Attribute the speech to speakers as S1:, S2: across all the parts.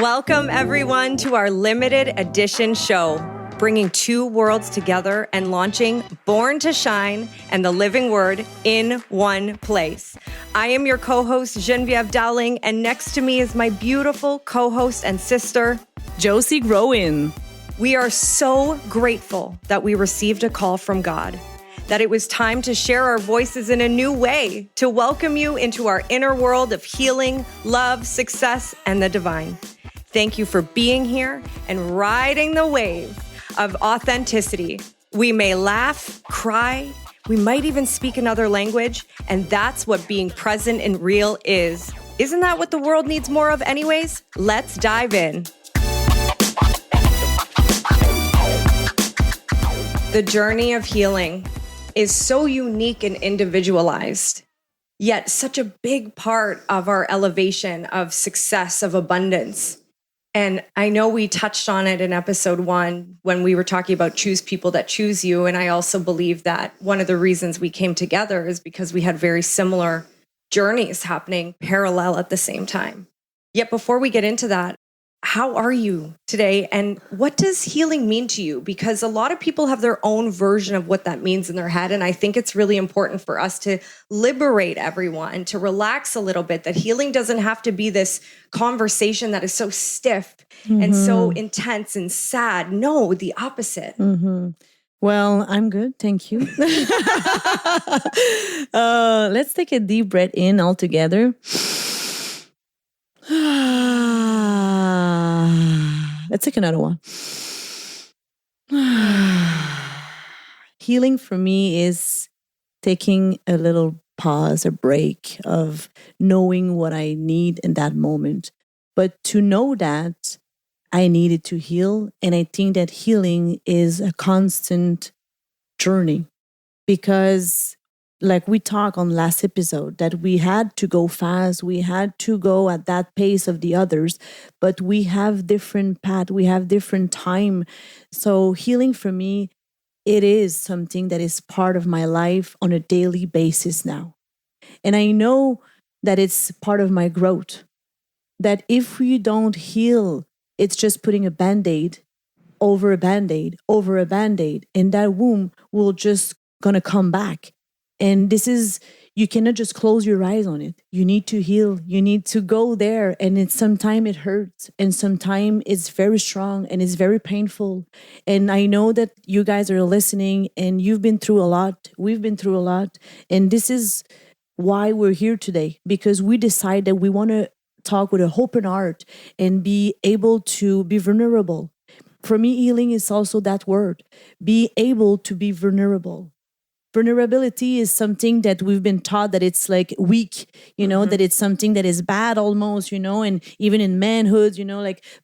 S1: Welcome, everyone, to our limited edition show, bringing two worlds together and launching Born to Shine and the Living Word in one place. I am your co-host, Genevieve Dowling, and next to me is my beautiful co-host and sister,
S2: Josi Growin.
S1: We are so grateful that we received a call from God, that it was time to share our voices in a new way, to welcome you into our inner world of healing, love, success, and the divine. Thank you for being here and riding the wave of authenticity. We may laugh, cry, we might even speak another language, and that's what being present and real is. Isn't that what the world needs more of anyways? Let's dive in. The journey of healing is so unique and individualized, yet such a big part of our elevation of success, of abundance. And I know we touched on it in episode 1 when we were talking about choose people that choose you. And I also believe that one of the reasons we came together is because we had very similar journeys happening parallel at the same time. Yet before we get into that, how are you today? And what does healing mean to you? Because a lot of people have their own version of what that means in their head. And I think it's really important for us to liberate everyone, to relax a little bit, that healing doesn't have to be this conversation that is so stiff and so intense and sad. No, the opposite.
S2: Well, I'm good. Thank you. Let's take a deep breath in all together. Let's take another one. Healing for me is taking a little pause, a break of knowing what I need in that moment. But to know that I needed to heal, and I think that healing is a constant journey because like we talked on last episode, that we had to go fast, we had to go at that pace of the others, but we have different path, we have different time. So healing for me, it is something that is part of my life on a daily basis now. And I know that it's part of my growth, that if we don't heal, it's just putting a Band-Aid over a Band-Aid over a Band-Aid, and that wound will just gonna come back. And this is, you cannot just close your eyes on it. You need to heal. You need to go there. And sometimes it hurts. And sometimes it's very strong and it's very painful. And I know that you guys are listening and you've been through a lot. We've been through a lot. And this is why we're here today, because we decide that we want to talk with an open heart and be able to be vulnerable. For me, healing is also that word, be able to be vulnerable. Vulnerability is something that we've been taught that it's like weak, that it's something that is bad almost, and even in manhood,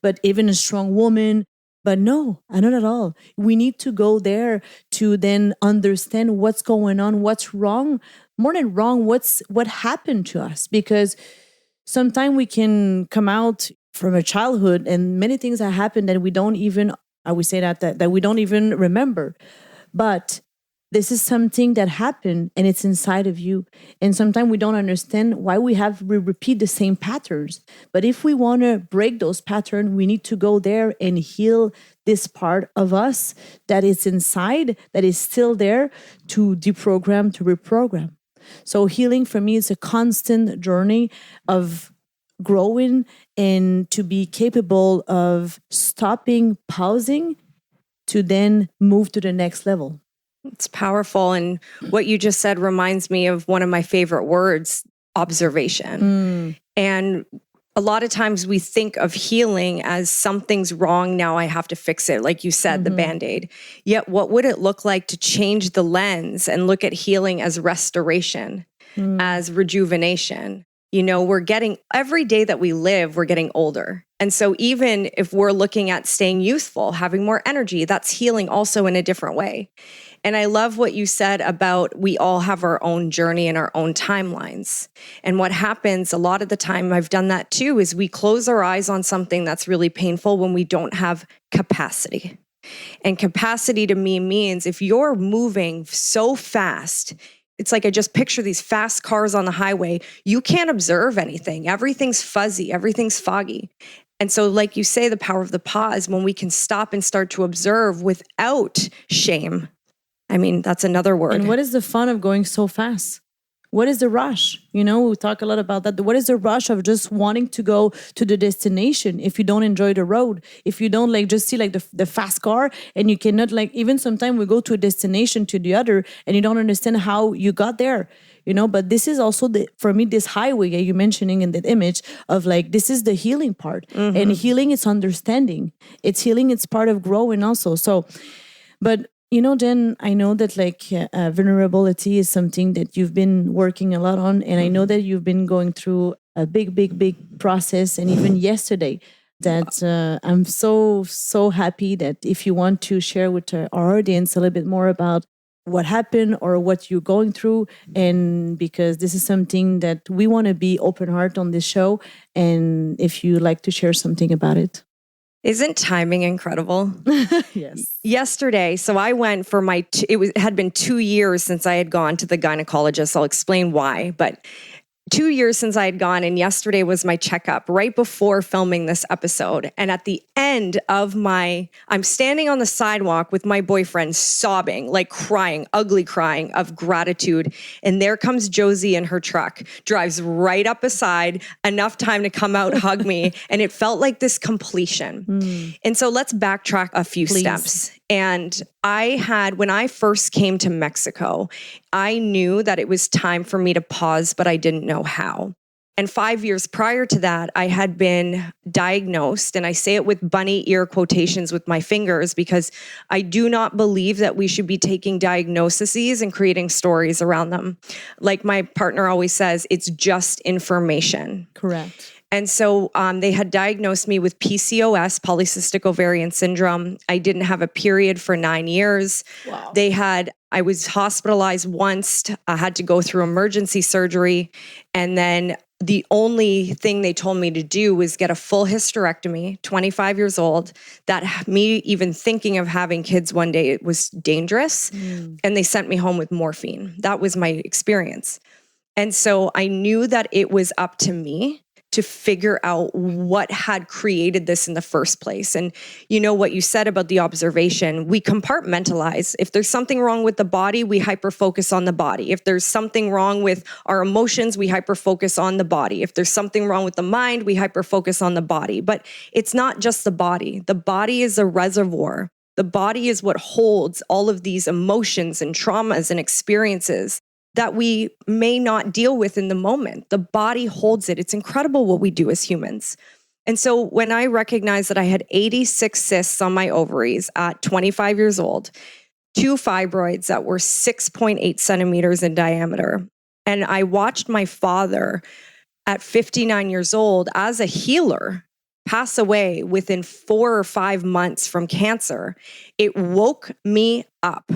S2: but even a strong woman. But no, not at all. We need to go there to then understand what's going on, what's wrong, more than wrong, what happened to us. Because sometimes we can come out from a childhood and many things that happen that we don't even, I would say that we don't even remember. But this is something that happened and it's inside of you. And sometimes we don't understand why we repeat the same patterns. But if we want to break those patterns, we need to go there and heal this part of us that is inside, that is still there, to deprogram, to reprogram. So healing for me is a constant journey of growing and to be capable of stopping, pausing, to then move to the next level.
S1: It's powerful. And what you just said reminds me of one of my favorite words, observation. And a lot of times we think of healing as something's wrong, now I have to fix it. Like you said, the Band-Aid. Yet what would it look like to change the lens and look at healing as restoration, as rejuvenation? We're getting, every day that we live, we're getting older. And so even if we're looking at staying youthful, having more energy, that's healing also in a different way. And I love what you said about we all have our own journey and our own timelines. And what happens a lot of the time, I've done that too, is we close our eyes on something that's really painful when we don't have capacity. And capacity to me means if you're moving so fast, it's like I just picture these fast cars on the highway. You can't observe anything. Everything's fuzzy. Everything's foggy. And so, like you say, the power of the pause, when we can stop and start to observe without shame. I mean, that's another word.
S2: And what is the fun of going so fast? What is the rush? You know, we talk a lot about that. What is the rush of just wanting to go to the destination if you don't enjoy the road? If you don't like just see like the fast car, and you cannot like, even sometimes we go to a destination to the other and you don't understand how you got there. You know, but this is also for me, this highway that you're mentioning in that image of like, this is the healing part. And healing is understanding. It's healing. It's part of growing also. So, but you know, Jen, I know that like vulnerability is something that you've been working a lot on. And I know that you've been going through a big process. And even yesterday that I'm so happy that if you want to share with our audience a little bit more about what happened or what you're going through. And because this is something that we want to be open heart on this show. And if you like to share something about it.
S1: Isn't timing incredible?
S2: Yes.
S1: Yesterday, so I went for it had been 2 years since I had gone to the gynecologist. I'll explain why, but 2 years since I had gone, and yesterday was my checkup right before filming this episode. And at the end of I'm standing on the sidewalk with my boyfriend sobbing, like crying, ugly crying of gratitude. And there comes Josi in her truck, drives right up beside, enough time to come out, hug me. And it felt like this completion. And so let's backtrack a few steps. And when I first came to Mexico, I knew that it was time for me to pause, but I didn't know how. And 5 years prior to that, I had been diagnosed, and I say it with bunny ear quotations with my fingers because I do not believe that we should be taking diagnoses and creating stories around them. Like my partner always says, it's just information.
S2: Correct.
S1: And so they had diagnosed me with PCOS, polycystic ovarian syndrome. I didn't have a period for 9 years.
S2: Wow.
S1: I was hospitalized once. I had to go through emergency surgery. And then the only thing they told me to do was get a full hysterectomy, 25 years old, that me even thinking of having kids one day, it was dangerous. And they sent me home with morphine. That was my experience. And so I knew that it was up to me to figure out what had created this in the first place. And you know what you said about the observation, we compartmentalize. If there's something wrong with the body, we hyper-focus on the body. If there's something wrong with our emotions, we hyper-focus on the body. If there's something wrong with the mind, we hyper-focus on the body. But it's not just the body. The body is a reservoir. The body is what holds all of these emotions and traumas and experiences that we may not deal with in the moment. The body holds it. It's incredible what we do as humans. And so when I recognized that I had 86 cysts on my ovaries at 25 years old, 2 fibroids that were 6.8 centimeters in diameter, and I watched my father at 59 years old as a healer pass away within 4 or 5 months from cancer, it woke me up.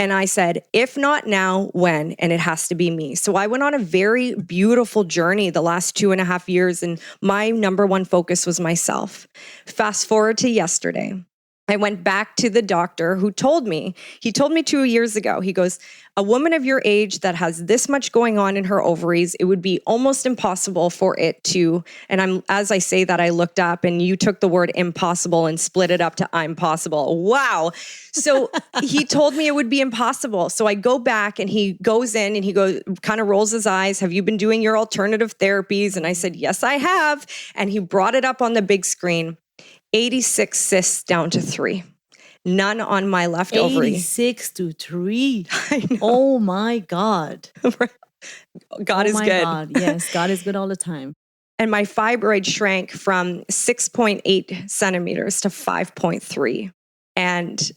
S1: And I said, if not now, when? And it has to be me. So I went on a very beautiful journey the last 2.5 years. And my number one focus was myself. Fast forward to yesterday. I went back to the doctor who told me 2 years ago, he goes, a woman of your age that has this much going on in her ovaries, it would be almost impossible for it to, and as I say that, I looked up and you took the word impossible and split it up to I'm possible. Wow. So he told me it would be impossible. So I go back and he goes in and he kind of rolls his eyes. Have you been doing your alternative therapies? And I said, yes, I have. And he brought it up on the big screen. 86 cysts down to 3. None on my left ovary.
S2: 86 to 3. Oh my God.
S1: God is good.
S2: God. Yes, God is good all the time.
S1: And my fibroid shrank from 6.8 centimeters to 5.3. And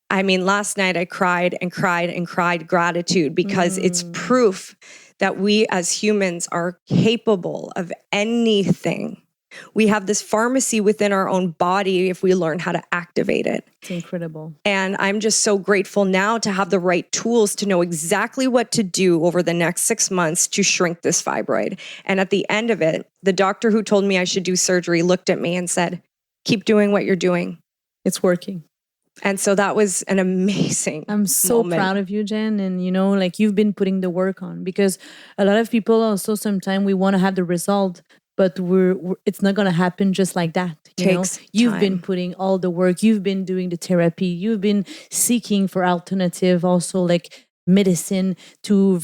S1: I mean, last night I cried and cried and cried gratitude because it's proof that we as humans are capable of anything. We have this pharmacy within our own body if we learn how to activate it.
S2: It's incredible.
S1: And I'm just so grateful now to have the right tools to know exactly what to do over the next 6 months to shrink this fibroid. And at the end of it, the doctor who told me I should do surgery looked at me and said, keep doing what you're doing.
S2: It's working.
S1: And so that was an amazing
S2: I'm so
S1: moment.
S2: proud of you, Jen. And you know, like you've been putting the work on, because a lot of people also sometimes we want to have the result, but it's not going to happen just like that.
S1: Takes
S2: You've been
S1: time.
S2: putting all the work, you've been doing the therapy, you've been seeking for alternative, also like medicine to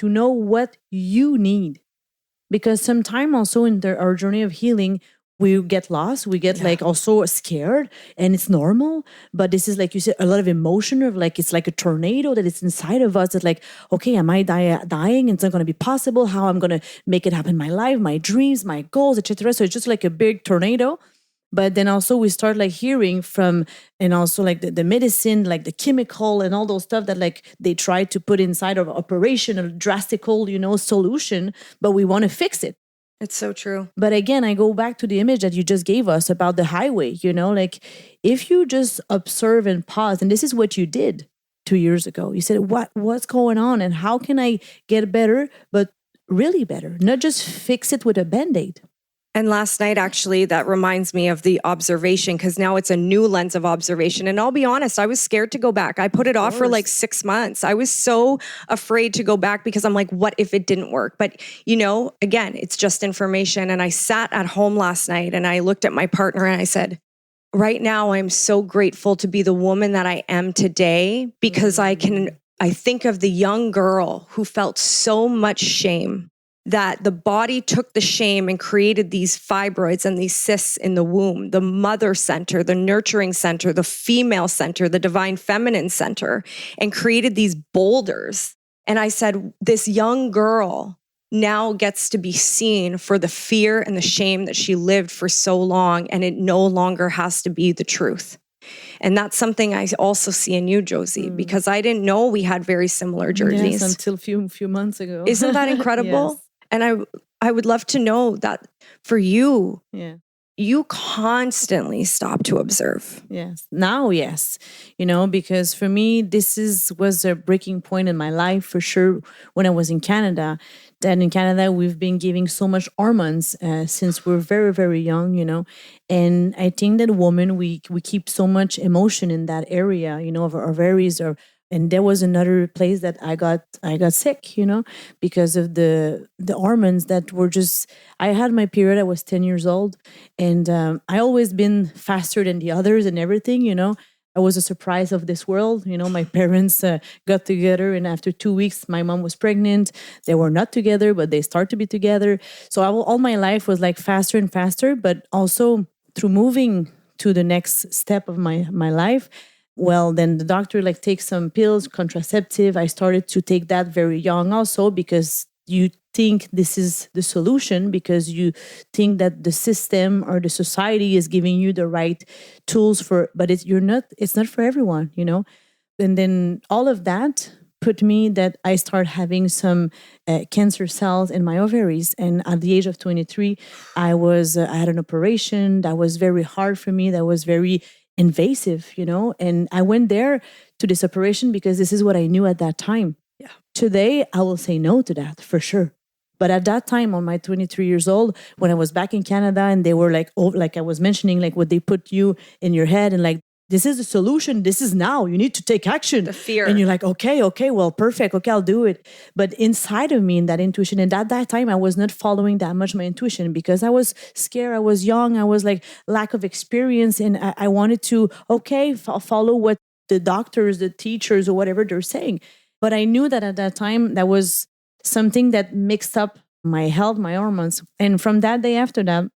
S2: know what you need. Because sometime also in our journey of healing, we get lost, we get like also scared, and it's normal. But this is, like you said, a lot of emotion of like, it's like a tornado that is inside of us that like, okay, am I dying? It's not going to be possible. How I'm going to make it happen in my life, my dreams, my goals, etc. So it's just like a big tornado. But then also we start like hearing from, and also like the medicine, like the chemical and all those stuff that like they try to put inside of operation, a drastical, solution, but we want to fix it.
S1: It's so true.
S2: But again, I go back to the image that you just gave us about the highway, like if you just observe and pause, and this is what you did 2 years ago. You said, what's going on and how can I get better, but really better, not just fix it with a Band-Aid.
S1: And last night, actually, that reminds me of the observation, because now it's a new lens of observation. And I'll be honest, I was scared to go back. I put it off for like 6 months. I was so afraid to go back because I'm like, what if it didn't work? But, again, it's just information. And I sat at home last night and I looked at my partner and I said, right now, I'm so grateful to be the woman that I am today, because I think of the young girl who felt so much shame, that the body took the shame and created these fibroids and these cysts in the womb, the mother center, the nurturing center, the female center, the divine feminine center, and created these boulders. And I said, this young girl now gets to be seen for the fear and the shame that she lived for so long, and it no longer has to be the truth. And that's something I also see in you, Josi, because I didn't know we had very similar journeys.
S2: Yes, until few months ago.
S1: Isn't that incredible?
S2: Yes.
S1: And I would love to know that for you,
S2: yeah,
S1: you constantly stop to observe.
S2: Yes. Now, yes. Because for me, was a breaking point in my life for sure when I was in Canada. Then in Canada, we've been giving so much hormones since we're very, very young, And I think that women, we keep so much emotion in that area, of our ovaries and there was another place that I got sick, because of the hormones that were just. I had my period. I was 10 years old, and I always been faster than the others and everything. I was a surprise of this world. My parents got together, and after 2 weeks, my mom was pregnant. They were not together, but they start to be together. So all my life was like faster and faster, but also through moving to the next step of my life. Well, then the doctor takes some pills, contraceptive. I started to take that very young also, because you think this is the solution, because you think that the system or the society is giving you the right tools but it's not for everyone, And then all of that put me that I start having some cancer cells in my ovaries. And at the age of 23, I had an operation that was very hard for me. That was very invasive, and I went there to this operation because this is what I knew at that time.
S1: Yeah.
S2: Today, I will say no to that for sure. But at that time, on my 23 years old, when I was back in Canada, and they were like I was mentioning, like what they put you in your head, and like, this is the solution. This is now. You need to take action.
S1: The fear.
S2: And you're like, okay, well, perfect. Okay, I'll do it. But inside of me, in that intuition, and at that time, I was not following that much my intuition because I was scared. I was young. I was like lack of experience. And I wanted to, follow what the doctors, the teachers, or whatever they're saying. But I knew that at that time, that was something that mixed up my health, my hormones. And from that day after that,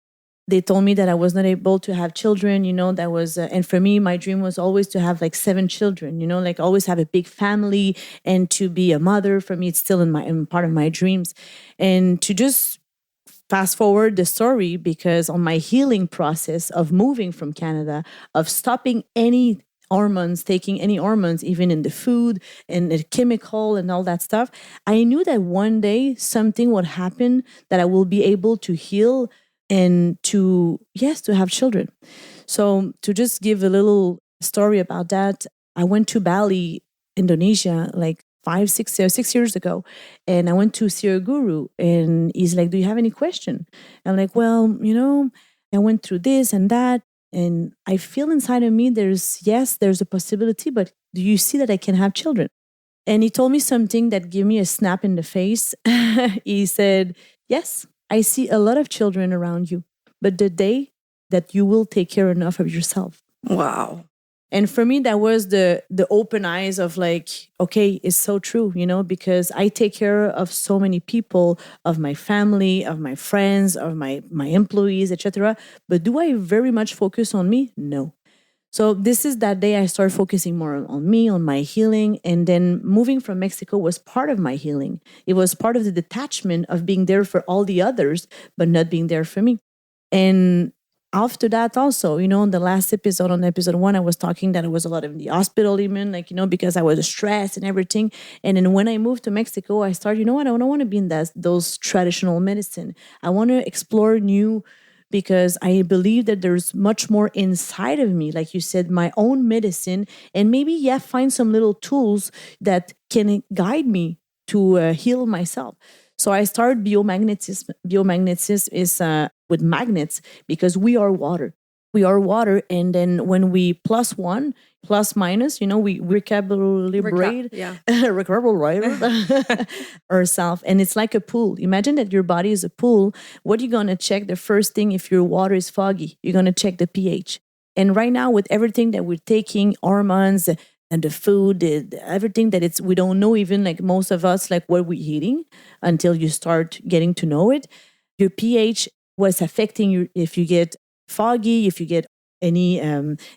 S2: they told me that I was not able to have children, that was, and for me, my dream was always to have 7 children, always have a big family and to be a mother. For me, it's still in part of my dreams. And to just fast forward the story, because on my healing process of moving from Canada, of stopping any hormones, taking any hormones, even in the food and the chemical and all that stuff, I knew that one day something would happen that I will be able to heal and to have children. So to just give a little story about that, I went to Bali, Indonesia, 6 years ago, and I went to see a guru, and he's like, do you have any question? I'm like, well, I went through this and that, and I feel inside of me there's a possibility, but do you see that I can have children? And he told me something that gave me a snap in the face. He said, yes, I see a lot of children around you, but the day that you will take care enough of yourself.
S1: Wow.
S2: And for me, that was the open eyes of like, okay, it's so true, because I take care of so many people, of my family, of my friends, of my employees, etc. But do I very much focus on me? No. So this is that day I started focusing more on me, on my healing. And then moving from Mexico was part of my healing. It was part of the detachment of being there for all the others, but not being there for me. And after that also, on the last episode, on episode 1, I was talking that I was a lot in the hospital even, because I was stressed and everything. And then when I moved to Mexico, I started, I don't want to be in those traditional medicine. I want to explore new, because I believe that there's much more inside of me, like you said, my own medicine, and maybe, find some little tools that can guide me to heal myself. So I started biomagnetism. Biomagnetism is with magnets, because we are water. We are water, and then when we plus one, plus minus, we recalibrate, recalibrate ourselves, and it's like a pool. Imagine that your body is a pool. What are you gonna check? The first thing, if your water is foggy, you're gonna check the pH. And right now, with everything that we're taking, hormones and the food, everything that we don't know even, like most of us, like what we're eating until you start getting to know it. Your pH was affecting you if you get foggy, if you get any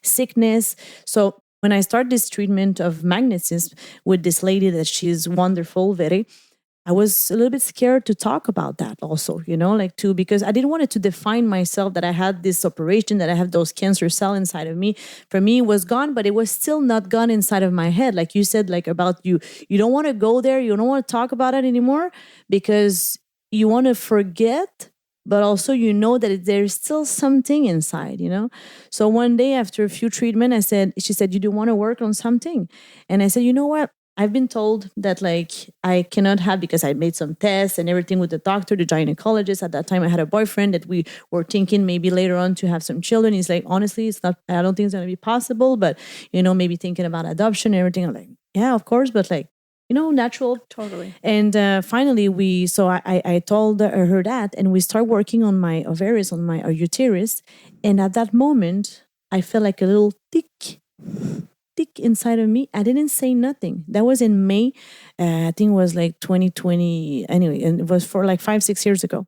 S2: sickness. So when I started this treatment of magnetism with this lady that she's wonderful, very, I was a little bit scared to talk about that also, because I didn't want it to define myself that I had this operation, that I have those cancer cells inside of me. For me, it was gone, but it was still not gone inside of my head. Like you said, like about you don't want to go there. You don't want to talk about it anymore because you want to forget, but also that there's still something inside, So one day after a few treatments, she said, you do want to work on something? And I said, you know what? I've been told that I cannot have, because I made some tests and everything with the doctor, the gynecologist. At that time, I had a boyfriend that we were thinking maybe later on to have some children. He's like, honestly, it's not, I don't think it's going to be possible, but, maybe thinking about adoption and everything. I'm like, yeah, of course. But natural.
S1: Totally.
S2: And finally, I told her that, and we start working on my ovaries, on my uterus. And at that moment, I felt like a little tick inside of me. I didn't say nothing. That was in May. I think it was like 2020. Anyway, and it was for like 5-6 years ago.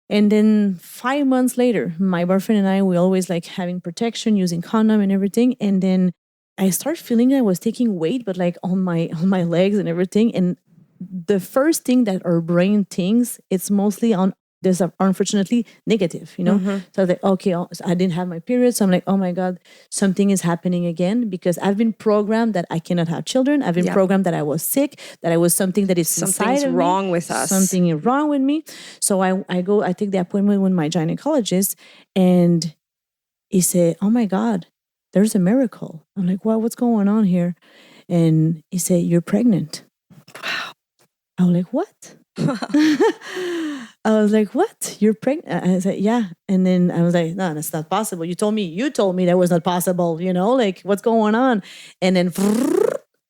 S2: And then 5 months later, my boyfriend and I, we always having protection, using condom and everything. And then I started feeling I was taking weight, but on my legs and everything. And the first thing that our brain thinks, it's mostly on this, unfortunately, negative,
S1: Mm-hmm.
S2: So okay, I didn't have my period. So I'm like, oh my God, something is happening again, because I've been programmed that I cannot have children. I've been programmed that I was sick, that I was something that is
S1: Something's
S2: inside of
S1: wrong
S2: me.
S1: with us.
S2: Something is wrong with me. So I take the appointment with my gynecologist, and he said, oh my God, there's a miracle. I'm like, what's going on here? And he said, you're pregnant.
S1: Wow.
S2: I was like, what? I was like, what? You're pregnant? I said, yeah. And then I was like, no, that's not possible. You told me that was not possible, what's going on? And then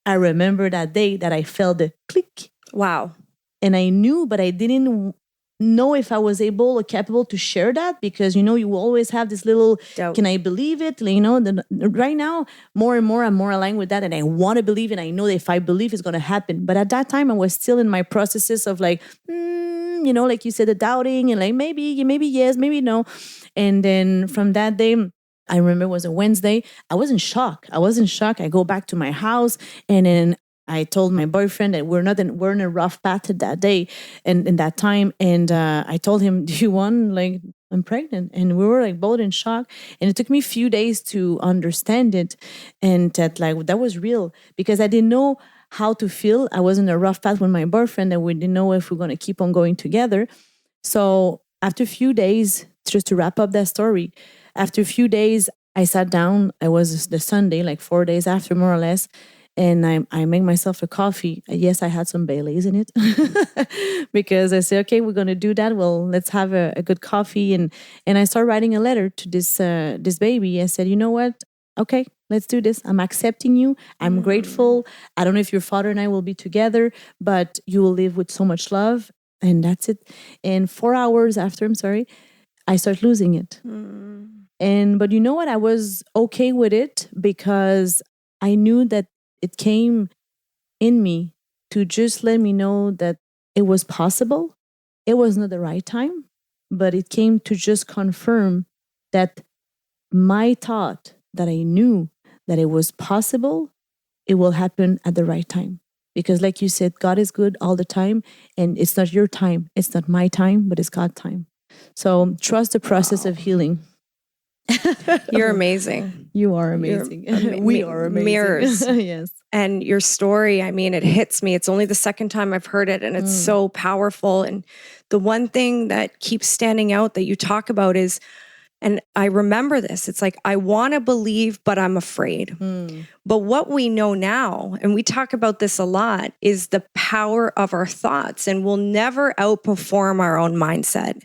S2: I remember that day that I felt the click.
S1: Wow.
S2: And I knew, but I didn't know if I was able or capable to share that, because you always have this little
S1: doubt.
S2: Can I believe it? Right now, more and more I'm more aligned with that, and I want to believe, and I know that if I believe, it's going to happen. But at that time, I was still in my processes of like you said, the doubting, and maybe yes, maybe no. And then from that day, I remember it was a Wednesday. I was in shock. I go back to my house, and then I told my boyfriend that we're in a rough path that day and in that time. And I told him, do you want, I'm pregnant? And we were both in shock. And it took me a few days to understand it. And that was real, because I didn't know how to feel. I was in a rough path with my boyfriend, and we didn't know if we're going to keep on going together. So after a few days, just to wrap up that story, after a few days, I sat down. It was the Sunday, 4 days after, more or less. And I make myself a coffee. Yes, I had some Baileys in it because I said, okay, we're going to do that. Well, let's have a good coffee. And I started writing a letter to this baby. I said, you know what? Okay, let's do this. I'm accepting you. I'm grateful. I don't know if your father and I will be together, but you will live with so much love. And that's it. And 4 hours after, I start losing it. But you know what? I was okay with it because I knew that it came in me to just let me know that it was possible. It was not the right time, but it came to just confirm that my thought that I knew that it was possible, it will happen at the right time. Because like you said, God is good all the time, and it's not your time. It's not my time, but it's God's time. So trust the process of healing.
S1: You're amazing.
S2: You are amazing. We are amazing.
S1: Mirrors.
S2: Yes.
S1: And your story, I mean, it hits me. It's only the second time I've heard it, and it's so powerful. And the one thing that keeps standing out that you talk about is, and I remember this, it's like, I want to believe, but I'm afraid. But what we know now, and we talk about this a lot, is the power of our thoughts, and we'll never outperform our own mindset.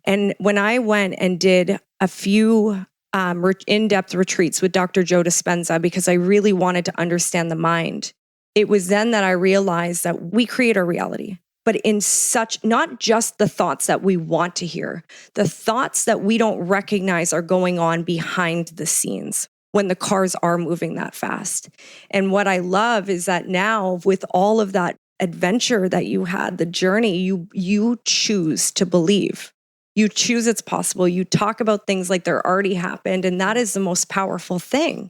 S1: And when I went and did a few in-depth retreats with Dr. Joe Dispenza, because I really wanted to understand the mind, it was then that I realized that we create our reality. But in such, not just the thoughts that we want to hear, the thoughts that we don't recognize are going on behind the scenes when the cars are moving that fast. And what I love is that now, with all of that adventure that you had, the journey, you choose to believe. You choose it's possible. You talk about things like they're already happened. And that is the most powerful thing.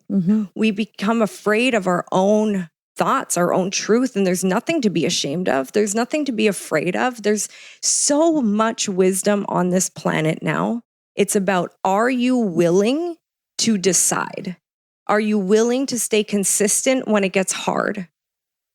S1: We become afraid of our own thoughts, our own truth, and there's nothing to be ashamed of. There's nothing to be afraid of. There's so much wisdom on this planet now. It's about, are you willing to decide? Are you willing to stay consistent when it gets hard?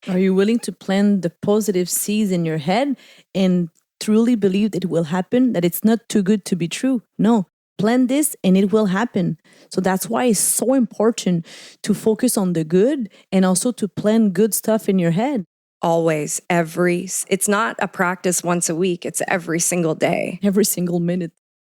S2: Are you willing to plant the positive seeds in your head and truly believe that it will happen, that it's not too good to be true? No. Plan this and it will happen. So that's why it's so important to focus on the good and also to plan good stuff in your head.
S1: Always, it's not a practice once a week. It's every single day.
S2: Every single minute.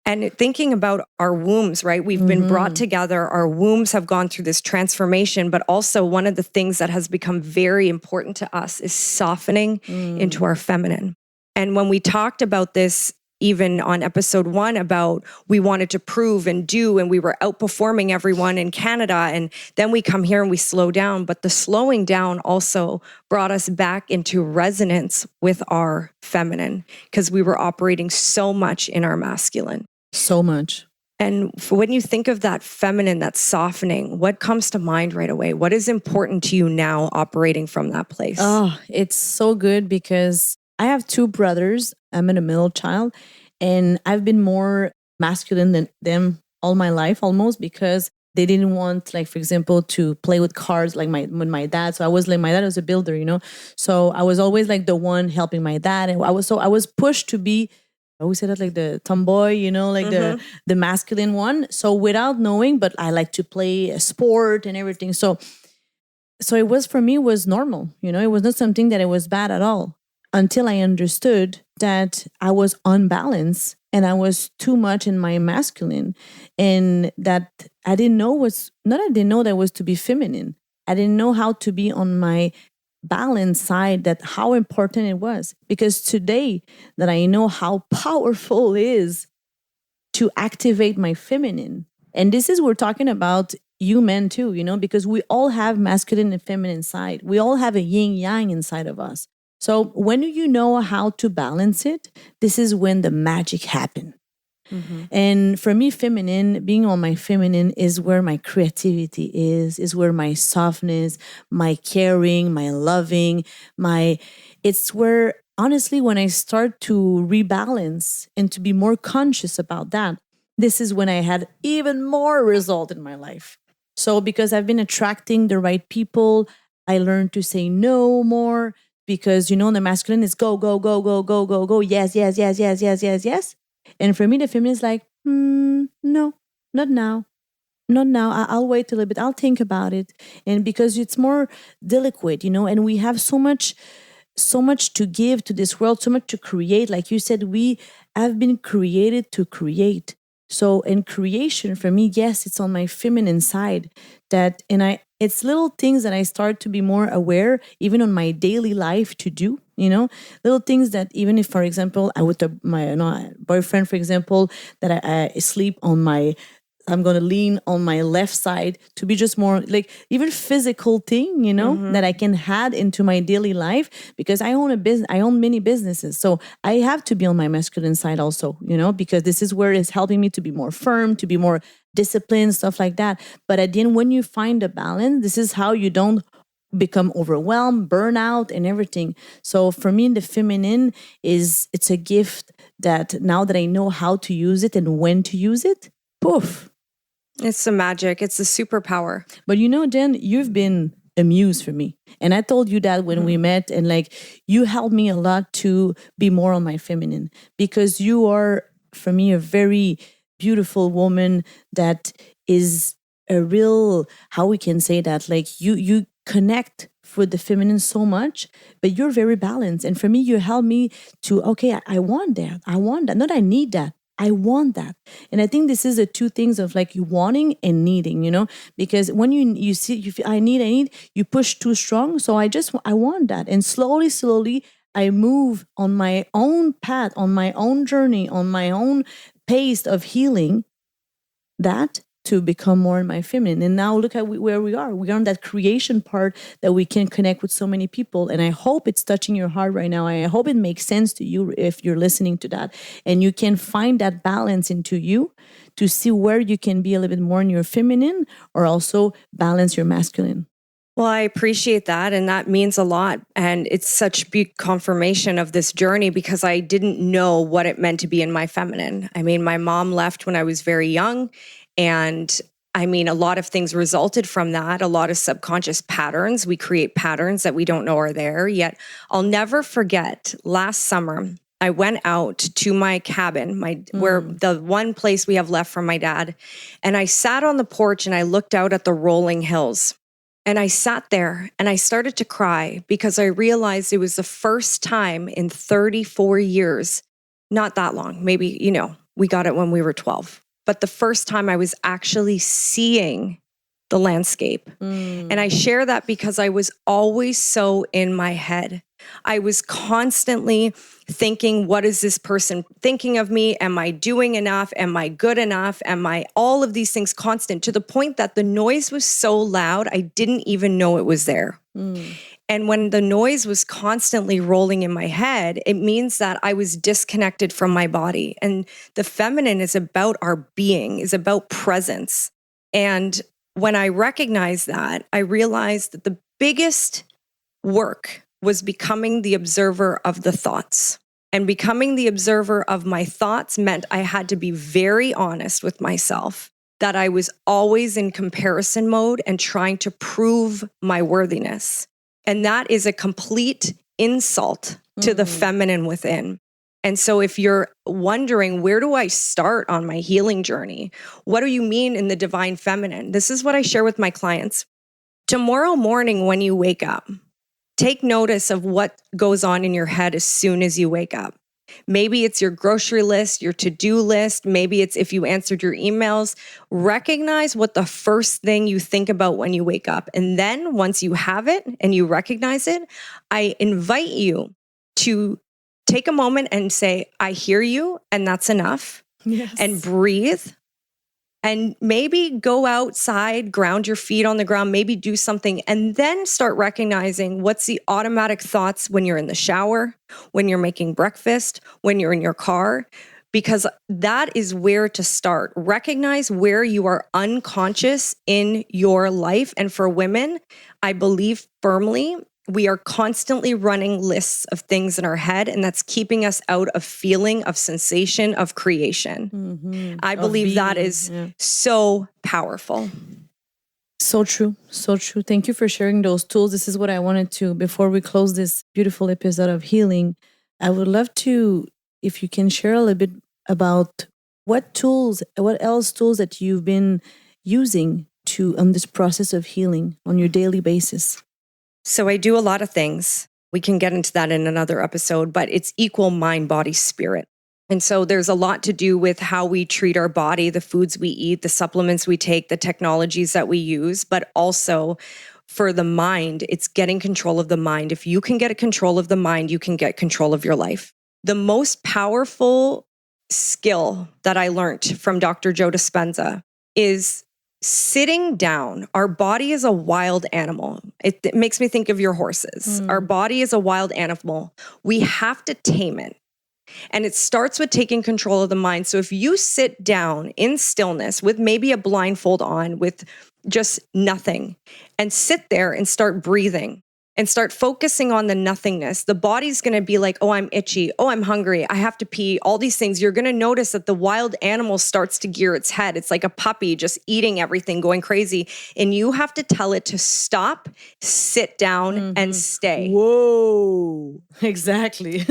S1: And thinking about our wombs, right? We've been brought together. Our wombs have gone through this transformation, but also one of the things that has become very important to us is softening into our feminine. And when we talked about this, even on episode 1, about we wanted to prove and do, and we were outperforming everyone in Canada. And then we come here and we slow down. But the slowing down also brought us back into resonance with our feminine, because we were operating so much in our masculine.
S2: So much.
S1: And when you think of that feminine, that softening, what comes to mind right away? What is important to you now operating from that place?
S2: Oh, it's so good because I have 2 brothers. I'm a middle child, and I've been more masculine than them all my life almost, because they didn't want, like, for example, to play with cars like with my dad. So I was like, my dad was a builder, So I was always like the one helping my dad. And I was pushed to be, I always say that, like the tomboy, like the masculine one. So without knowing, but I like to play a sport and everything. So it was, for me, it was normal. It was not something that it was bad at all, until I understood that I was unbalanced and I was too much in my masculine, and that I didn't know that was to be feminine. I didn't know how to be on my balanced side, that how important it was. Because today that I know how powerful it is to activate my feminine, and this is, we're talking about you men too, because we all have masculine and feminine side. We all have a yin yang inside of us. So when you know how to balance it, this is when the magic happens. And for me, being on my feminine is where my creativity is where my softness, my caring, my loving, it's where, honestly, when I start to rebalance and to be more conscious about that, this is when I had even more result in my life. So because I've been attracting the right people, I learned to say no more. Because, the masculine is go, go, go, go, go, go, go. Yes, yes, yes, yes, yes, yes, yes. And for me, the feminine is like, no, not now. Not now. I'll wait a little bit. I'll think about it. And because it's more delicate, and we have so much to give to this world, so much to create. Like you said, we have been created to create. So in creation, for me, yes, it's on my feminine side it's little things that I start to be more aware, even on my daily life, to do, little things that even if, for example, I with my boyfriend, for example, that I sleep on I'm going to lean on my left side to be just more like even physical thing, that I can add into my daily life because I own a business. I own many businesses. So I have to be on my masculine side also, because this is where it's helping me to be more firm, to be more disciplined, stuff like that. But at the end, when you find a balance, this is how you don't become overwhelmed, burnout, and everything. So for me, the feminine it's a gift that now that I know how to use it and when to use it, poof.
S1: It's the magic. It's the superpower.
S2: But Jen, you've been a muse for me. And I told you that when we met, and like you helped me a lot to be more on my feminine because you are, for me, a very beautiful woman that is a real, how we can say that, like you connect with the feminine so much, but you're very balanced. And for me, you help me to, okay, I want that. I want that. Not I need that. I want that. And I think this is the two things of like you wanting and needing, because when you see, you feel, I need, you push too strong. So I want that. And slowly, I move on my own path, on my own journey, on my own pace of healing that to become more in my feminine. And now look at where we are. We are on that creation part that we can connect with so many people. And I hope it's touching your heart right now. I hope it makes sense to you if you're listening to that. And you can find that balance into you to see where you can be a little bit more in your feminine or also balance your masculine.
S1: Well, I appreciate that. And that means a lot. And it's such big confirmation of this journey because I didn't know what it meant to be in my feminine. I mean, my mom left when I was very young. And I mean, a lot of things resulted from that, a lot of subconscious patterns. We create patterns that we don't know are there. Yet I'll never forget last summer, I went out to my cabin, where the one place we have left from my dad. And I sat on the porch and I looked out at the rolling hills. And I sat there and I started to cry because I realized it was the first time in 34 years, not that long, maybe, we got it when we were 12. But the first time I was actually seeing the landscape. And I share that because I was always so in my head. I was constantly thinking, what is this person thinking of me? Am I doing enough? Am I good enough? Am I all of these things constant to the point that the noise was so loud, I didn't even know it was there. And when the noise was constantly rolling in my head, it means that I was disconnected from my body. And the feminine is about our being, is about presence. And when I recognized that, I realized that the biggest work was becoming the observer of the thoughts. And becoming the observer of my thoughts meant I had to be very honest with myself, that I was always in comparison mode and trying to prove my worthiness. And that is a complete insult to the feminine within. And so if you're wondering, where do I start on my healing journey? What do you mean in the divine feminine? This is what I share with my clients. Tomorrow morning when you wake up, take notice of what goes on in your head as soon as you wake up. Maybe it's your grocery list, your to-do list. Maybe it's if you answered your emails. Recognize what the first thing you think about when you wake up. And then once you have it and you recognize it, I invite you to take a moment and say, I hear you, and that's enough.
S2: Yes.
S1: And breathe. And maybe go outside, ground your feet on the ground, maybe do something, and then start recognizing what's the automatic thoughts when you're in the shower, when you're making breakfast, when you're in your car, because that is where to start. Recognize where you are unconscious in your life. And for women, I believe firmly, we are constantly running lists of things in our head, and that's keeping us out of feeling, of sensation, of creation. I believe that is so powerful.
S2: So true. So true. Thank you for sharing those tools. This is what I wanted to, before we close this beautiful episode of healing, I would love to, if you can share a little bit about what else tools that you've been using on this process of healing on your daily basis.
S1: So I do a lot of things. We can get into that in another episode, but it's equal mind, body, spirit. And so there's a lot to do with how we treat our body, the foods we eat, the supplements we take, the technologies that we use, but also for the mind, it's getting control of the mind. If you can get control of the mind, you can get control of your life. The most powerful skill that I learned from Dr. Joe Dispenza is sitting down. Our body is a wild animal. It makes me think of your horses. Our body is a wild animal. We have to tame it. And it starts with taking control of the mind. So if you sit down in stillness with maybe a blindfold on, with just nothing, and sit there and start breathing and start focusing on the nothingness, the body's going to be like, oh, I'm itchy. Oh, I'm hungry. I have to pee. All these things. You're going to notice that the wild animal starts to gear its head. It's like a puppy just eating everything, going crazy. And you have to tell it to stop, sit down, and stay.
S2: Whoa, exactly.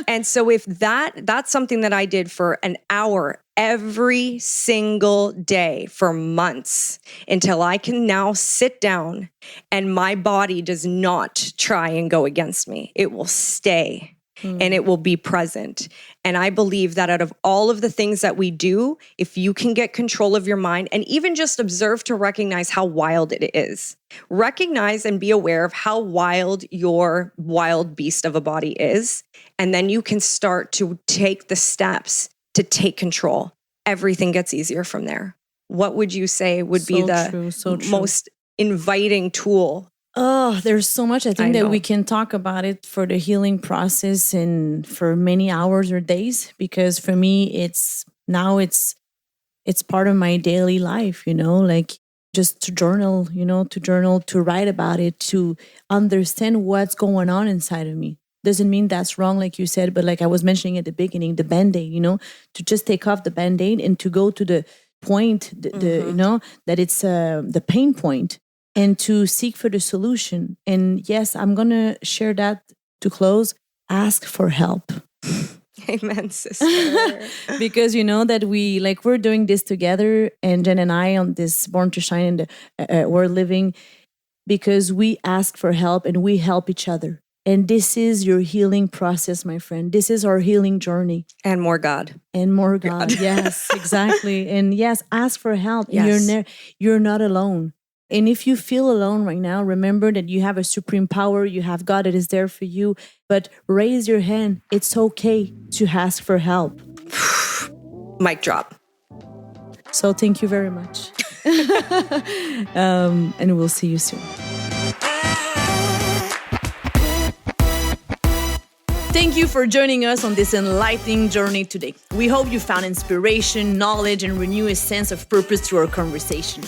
S1: And so if that's something that I did for an hour every single day for months, until I can now sit down and my body does not try and go against me. It will stay and it will be present. And I believe that out of all of the things that we do, if you can get control of your mind and even just observe to recognize how wild it is, recognize and be aware of how wild your wild beast of a body is. And then you can start to take the steps to take control. Everything gets easier from there. What would you say would be the most inviting tool?
S2: Oh, there's so much. I think that we can talk about it for the healing process and for many hours or days, because for me, it's part of my daily life, like just to journal, to write about it, to understand what's going on inside of me. Doesn't mean that's wrong, like you said, but like I was mentioning at the beginning, the Band-Aid, to just take off the Band-Aid and to go to the point, that it's the pain point, and to seek for the solution. And yes, I'm going to share that to close. Ask for help.
S1: Amen, sister.
S2: Because that we're doing this together, and Jen and I on this Born to Shine, and we're living because we ask for help and we help each other. And this is your healing process, my friend. This is our healing journey.
S1: And more God.
S2: And more God. Yes, exactly. And yes, ask for help.
S1: Yes.
S2: And you're not alone. And if you feel alone right now, remember that you have a supreme power. You have God that is there for you. But raise your hand. It's okay to ask for help.
S1: Mic drop.
S2: So thank you very much. And we'll see you soon. Thank you for joining us on this enlightening journey today. We hope you found inspiration, knowledge, and renew a sense of purpose through our conversation.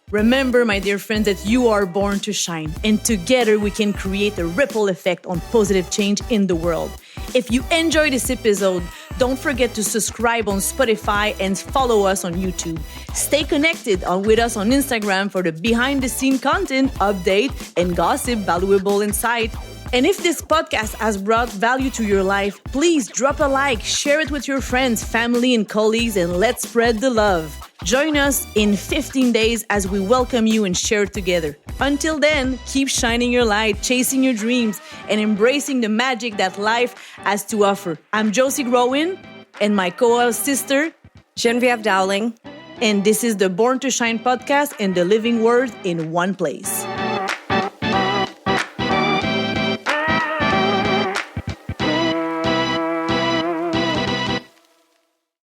S2: Remember, my dear friends, that you are born to shine, and together we can create a ripple effect on positive change in the world. If you enjoyed this episode, don't forget to subscribe on Spotify and follow us on YouTube. Stay connected with us on Instagram for the behind-the-scene content, update, and gossip, valuable insight. And if this podcast has brought value to your life, please drop a like, share it with your friends, family, and colleagues, and let's spread the love. Join us in 15 days as we welcome you and share together. Until then, keep shining your light, chasing your dreams, and embracing the magic that life has to offer. I'm Josi Growin, and my co-host sister,
S1: Genevieve Dowling.
S2: And this is the Born to Shine podcast and the living word in one place.